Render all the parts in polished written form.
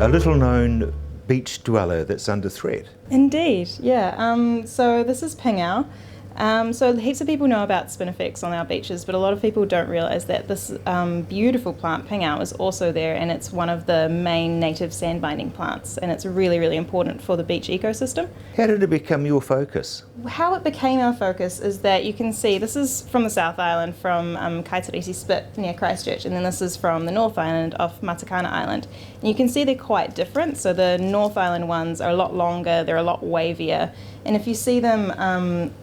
A little known beach dweller that's under threat. Indeed, yeah. So this is pingao. So heaps of people know about spinifex on our beaches, but a lot of people don't realise that this beautiful plant, pingao, is also there, and it's one of the main native sand-binding plants, and it's really, really important for the beach ecosystem. How did it become your focus? How it became our focus is that you can see, this is from the South Island, from Atrisk Spit near Christchurch, and then this is from the North Island off Matakana Island. And you can see they're quite different. So the North Island ones are a lot longer, they're a lot wavier, and if you see them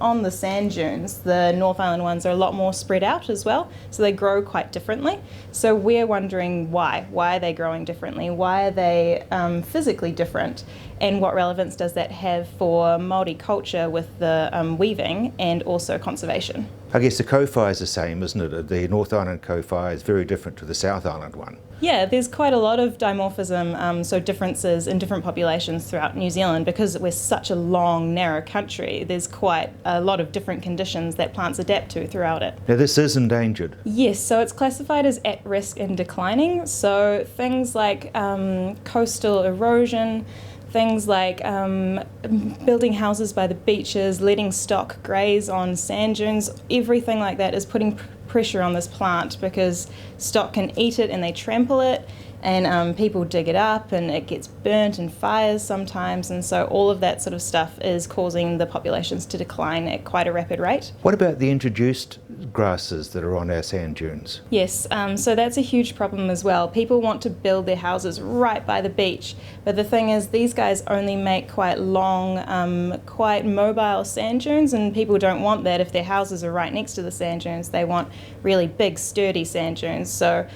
on the sand dunes, the North Island ones are a lot more spread out as well, so they grow quite differently. So we're wondering why. Why are they growing differently? Why are they physically different? And what relevance does that have for Māori culture with the weaving and also conservation? I guess the kowhai is the same, isn't it? The North Island kowhai is very different to the South Island one. Yeah, there's quite a lot of dimorphism, so differences in different populations throughout New Zealand. Because we're such a long, narrow country, there's quite a lot of different conditions that plants adapt to throughout it. Now this is endangered. Yes, so it's classified as at risk and declining. So things like coastal erosion, things like building houses by the beaches, letting stock graze on sand dunes, everything like that is putting pressure on this plant because stock can eat it and they trample it, and people dig it up and it gets burnt in fires sometimes, and so all of that sort of stuff is causing the populations to decline at quite a rapid rate. What about the introduced grasses that are on our sand dunes? Yes, so that's a huge problem as well. People want to build their houses right by the beach, but the thing is these guys only make quite long, quite mobile sand dunes, and people don't want that if their houses are right next to the sand dunes. They want really big, sturdy sand dunes. So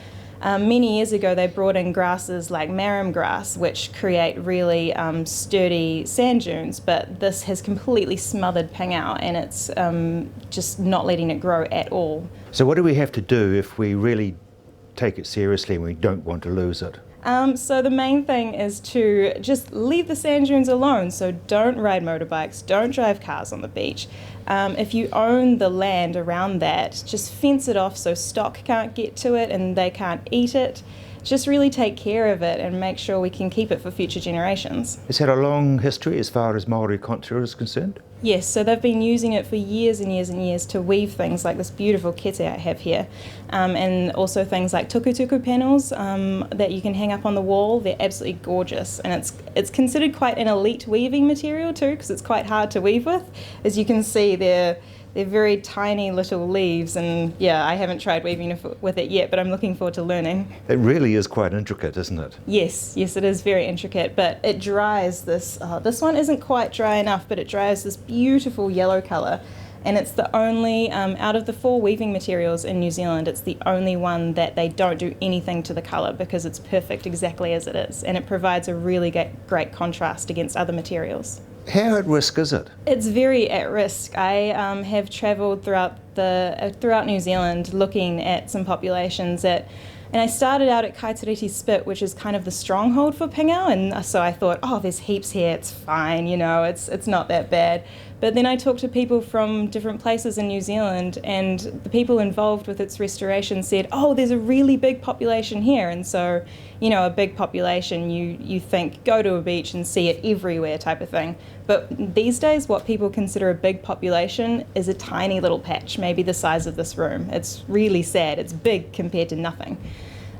many years ago they brought in grasses like marram grass, which create really sturdy sand dunes, but this has completely smothered pingao, and it's just not letting it grow at all. So what do we have to do if we really take it seriously and we don't want to lose it? So the main thing is to just leave the sand dunes alone. So don't ride motorbikes, don't drive cars on the beach. If you own the land around that, just fence it off so stock can't get to it and they can't eat it. Just really take care of it and make sure we can keep it for future generations. It's had a long history as far as Māori culture is concerned. Yes, so they've been using it for years and years and years to weave things like this beautiful kete I have here, and also things like tukutuku panels that you can hang up on the wall. They're absolutely gorgeous, and it's considered quite an elite weaving material too, because it's quite hard to weave with. As you can see, they're very tiny little leaves, and yeah, I haven't tried weaving with it yet, but I'm looking forward to learning. It really is quite intricate, isn't it? Yes, it is very intricate, but it dries this one isn't quite dry enough, but it dries this beautiful yellow colour, and it's the only, out of the 4 weaving materials in New Zealand, it's the only one that they don't do anything to the colour because it's perfect exactly as it is, and it provides a really great contrast against other materials. How at risk is it? It's very at risk. I have travelled throughout New Zealand looking at some populations and I started out at Atrisk Spit, which is kind of the stronghold for pingao, and so I thought, oh, there's heaps here, it's fine, it's not that bad. But then I talked to people from different places in New Zealand, and the people involved with its restoration said, oh, there's a really big population here. And so, a big population, you think, go to a beach and see it everywhere type of thing. But these days, what people consider a big population is a tiny little patch, maybe the size of this room. It's really sad. It's big compared to nothing.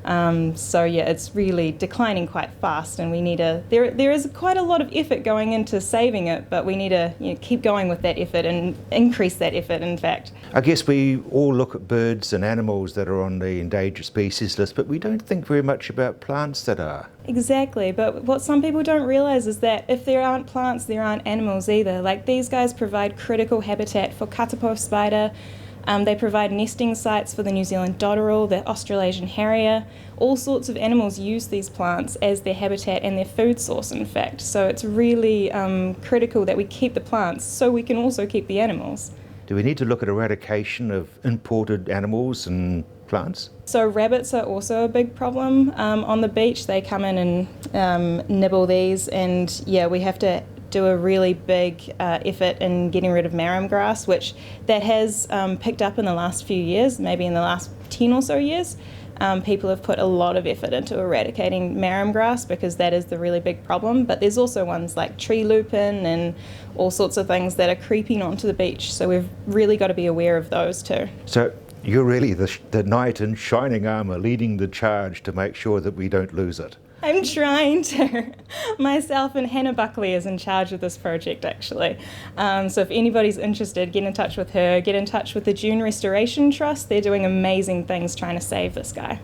So yeah, it's really declining quite fast, and we need there is quite a lot of effort going into saving it, but we need to keep going with that effort and increase that effort, in fact. I guess we all look at birds and animals that are on the endangered species list, but we don't think very much about plants that are. Exactly, but what some people don't realise is that if there aren't plants, there aren't animals either. Like, these guys provide critical habitat for katapo spider. They provide nesting sites for the New Zealand dotterel, the Australasian harrier. All sorts of animals use these plants as their habitat and their food source, in fact. So it's really critical that we keep the plants so we can also keep the animals. Do we need to look at eradication of imported animals and plants? So rabbits are also a big problem on the beach. They come in and nibble these, and yeah, we have to do a really big effort in getting rid of marram grass, which that has picked up in the last few years, maybe in the last 10 or so years. People have put a lot of effort into eradicating marram grass because that is the really big problem. But there's also ones like tree lupin and all sorts of things that are creeping onto the beach. So we've really got to be aware of those too. So you're really the knight in shining armour leading the charge to make sure that we don't lose it. I'm trying to. Myself and Hannah Buckley is in charge of this project, actually. So if anybody's interested, get in touch with her. Get in touch with the Dune Restoration Trust. They're doing amazing things trying to save this guy.